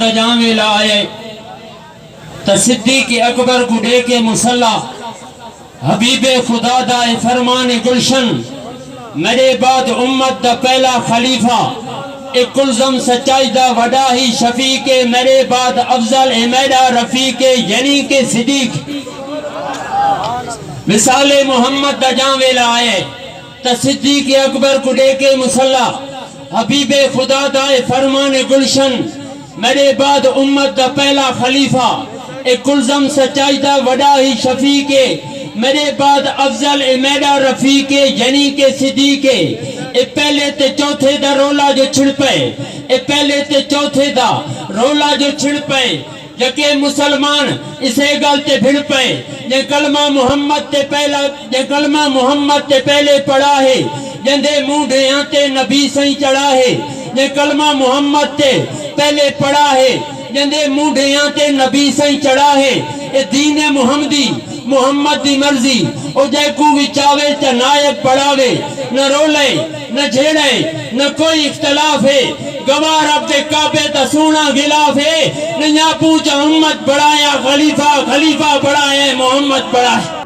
جامع لائے تا صدیق اکبر کو دے کے مسلح حبیب خدا دا فرمان گلشن میرے بعد امت دا پہلا خلیفہ ایک کلزم سچائی دا وڈا ہی شفیق میرے بعد افضل میرا رفیق یعنی کہ صدیق مثال محمد دا جامع لائے تا صدیق اکبر کو دے کے مسلح حبیب خدا دا فرمان گلشن میرے بعد امت دا پہلا خلیفہ ایک کلزم سچائی دا وڈا ہی شفیق میرے بعد افضل میرا رفیق یعنی کہ صدیق اے پہلے تے چوتھے دا رولا جو چھڑ پے اے پہلے تے چوتھے دا رولا جو چھڑ پے یکے مسلمان اسے گلتے بھڑ پے یہ کلمہ محمد تے پہلے پڑھا ہے جندے مونڈیاں تے نبی سائیں چڑھا ہے یہ کلمہ محمد تے پہلے پڑھا ہے جندے مونڈیاں تے نبی سائیں چڑھا ہے اے دین محمدی محمد دی مرضی او جے کو وچاوے تے نائب پڑھاوے نہ رولے نہ جھیڑے نہ کوئی اختلاف ہے گواہ رب دے کعبے تا سونا غلاف ہے نہ پوچھا امت بڑھایا خلیفہ بڑھایا محمد بڑھایا